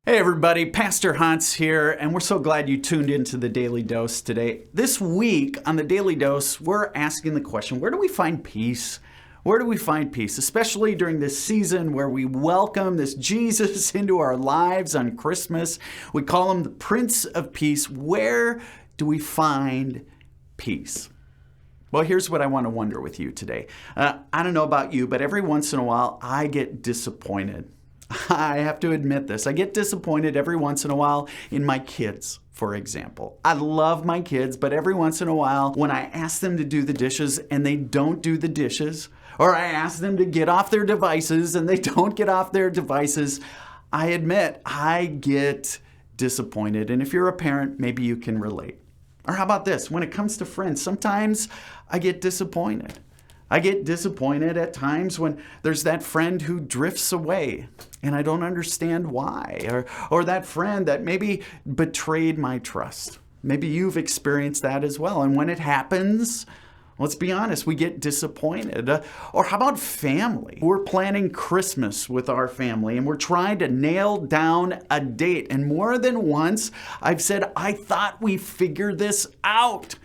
Hey everybody, Pastor Hans here, and we're so glad you tuned into the Daily Dose today. This week on the Daily Dose, we're asking the question, where do we find peace? Where do we find peace? Especially during this season where we welcome this Jesus into our lives on Christmas. We call him the Prince of Peace. Where do we find peace? Well, here's what I want to wonder with you today. I don't know about you, but every once in a while, I get disappointed. I have to admit this. I get disappointed every once in a while in my kids, for example. I love my kids, but every once in a while, when I ask them to do the dishes and they don't do the dishes, or I ask them to get off their devices and they don't get off their devices, I admit I get disappointed. And if you're a parent, maybe you can relate. Or how about this? When it comes to friends, sometimes I get disappointed. I get disappointed at times when there's that friend who drifts away and I don't understand why, or that friend that maybe betrayed my trust. Maybe you've experienced that as well. And when it happens, let's be honest, we get disappointed. Or how about family? We're planning Christmas with our family and we're trying to nail down a date. And more than once, I've said, I thought we figured this out.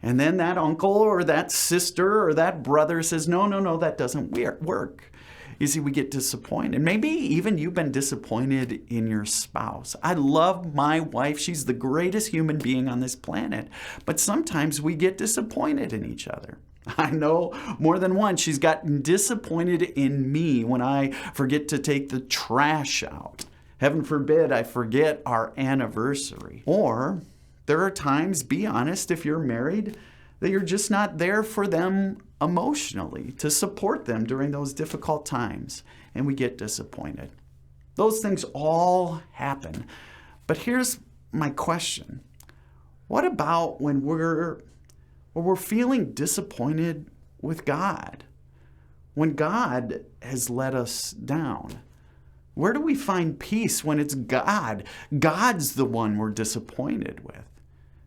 And then that uncle or that sister or that brother says, no, that doesn't work. You see, we get disappointed. Maybe even you've been disappointed in your spouse. I love my wife. She's the greatest human being on this planet. But sometimes we get disappointed in each other. I know more than once she's gotten disappointed in me when I forget to take the trash out. Heaven forbid I forget our anniversary. Or there are times, be honest, if you're married, that you're just not there for them emotionally to support them during those difficult times, and we get disappointed. Those things all happen. But here's my question. What about when we're feeling disappointed with God? When God has let us down? Where do we find peace when it's God? God's the one we're disappointed with.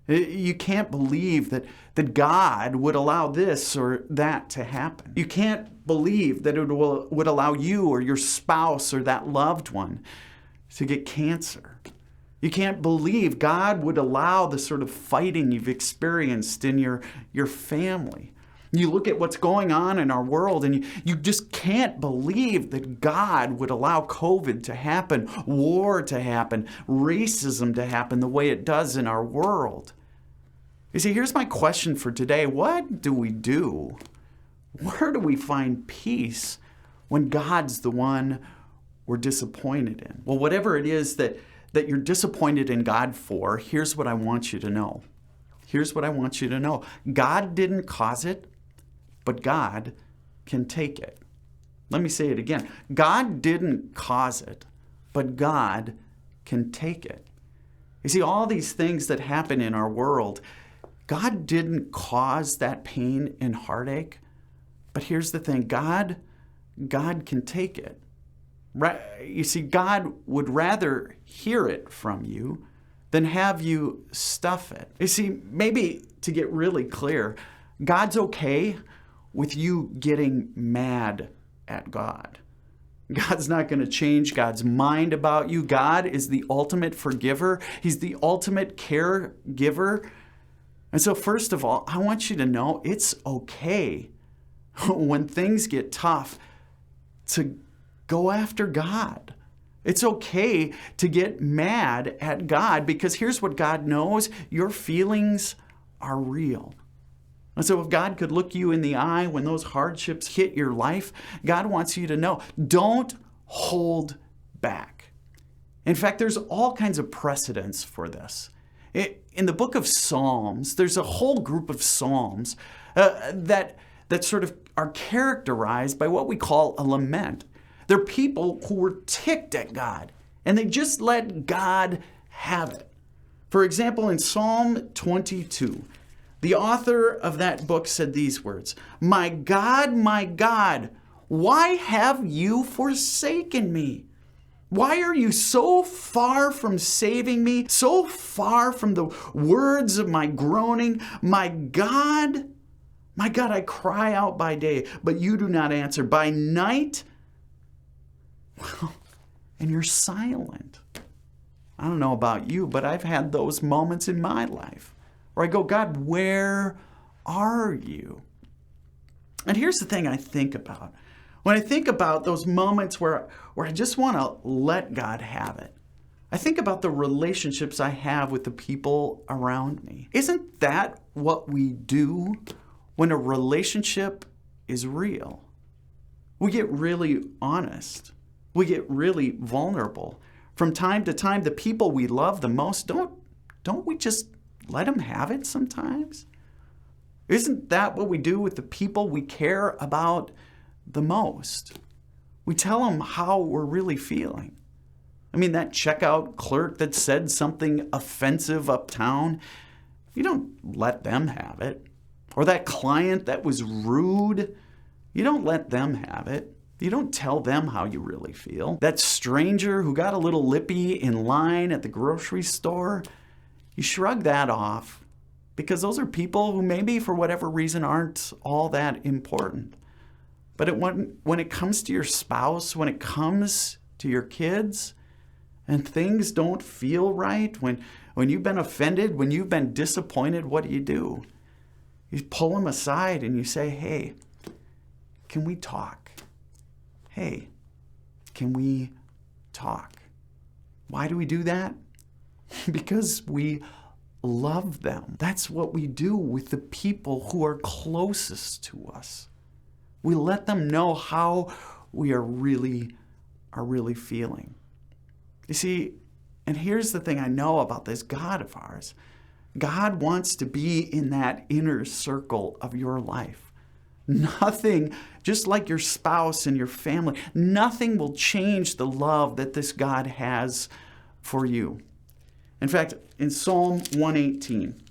You can't believe that God would allow this or that to happen. You can't believe that it would allow you or your spouse or that loved one to get cancer. You can't believe God would allow the sort of fighting you've experienced in your family. You look at what's going on in our world and you just can't believe that God would allow COVID to happen, war to happen, racism to happen the way it does in our world. You see, here's my question for today. What do we do? Where do we find peace when God's the one we're disappointed in? Well, whatever it is that you're disappointed in God for, here's what I want you to know. Here's what I want you to know. God didn't cause it, but God can take it. Let me say it again. God didn't cause it, but God can take it. You see, all these things that happen in our world, God didn't cause that pain and heartache, but here's the thing, God can take it. You see, God would rather hear it from you than have you stuff it. You see, maybe to get really clear, God's okay with you getting mad at God. God's not going to change God's mind about you. God is the ultimate forgiver. He's the ultimate caregiver. And so first of all, I want you to know it's okay when things get tough to go after God. It's okay to get mad at God because here's what God knows, your feelings are real. And so if God could look you in the eye when those hardships hit your life, God wants you to know, don't hold back. In fact, there's all kinds of precedents for this. In the book of Psalms, there's a whole group of Psalms that sort of are characterized by what we call a lament. They're people who were ticked at God, and they just let God have it. For example, in Psalm 22, the author of that book said these words, my God, why have you forsaken me? Why are you so far from saving me, so far from the words of my groaning? My God, I cry out by day, but you do not answer. By night, and you're silent. I don't know about you, but I've had those moments in my life where I go, God, where are you? And here's the thing I think about. When I think about those moments where I just want to let God have it, I think about the relationships I have with the people around me. Isn't that what we do when a relationship is real? We get really honest. We get really vulnerable. From time to time, the people we love the most, don't we just let them have it sometimes? Isn't that what we do with the people we care about the most? We tell them how we're really feeling. I mean, that checkout clerk that said something offensive uptown, you don't let them have it. Or that client that was rude, you don't let them have it. You don't tell them how you really feel. That stranger who got a little lippy in line at the grocery store, you shrug that off because those are people who maybe for whatever reason aren't all that important. But when it comes to your spouse, when it comes to your kids, and things don't feel right, when you've been offended, when you've been disappointed, what do? You pull them aside and you say, hey, can we talk? Hey, can we talk? Why do we do that? Because we love them. That's what we do with the people who are closest to us. We let them know how we are really feeling. You see, and here's the thing I know about this God of ours. God wants to be in that inner circle of your life. Nothing, just like your spouse and your family, nothing will change the love that this God has for you. In fact, in Psalm 118,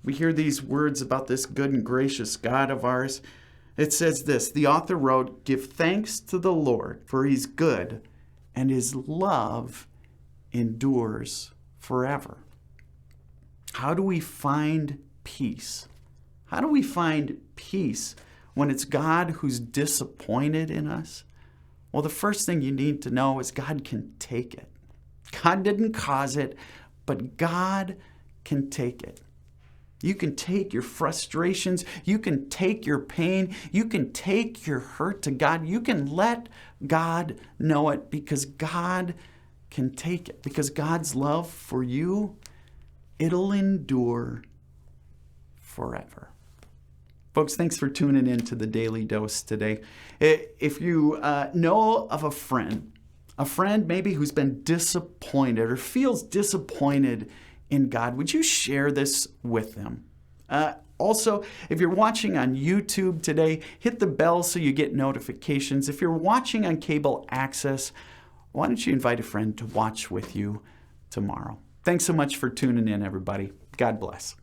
we hear these words about this good and gracious God of ours. It says this, the author wrote, "Give thanks to the Lord, for he's good, and his love endures forever." How do we find peace? How do we find peace when it's God who's disappointed in us? Well, the first thing you need to know is God can take it. God didn't cause it, but God can take it. You can take your frustrations. You can take your pain. You can take your hurt to God. You can let God know it because God can take it. Because God's love for you, it'll endure forever. Folks, thanks for tuning in to the Daily Dose today. If you know of a friend maybe who's been disappointed or feels disappointed in God, would you share this with them? Also, if you're watching on YouTube today, hit the bell so you get notifications. If you're watching on cable access, why don't you invite a friend to watch with you tomorrow? Thanks so much for tuning in, everybody. God bless.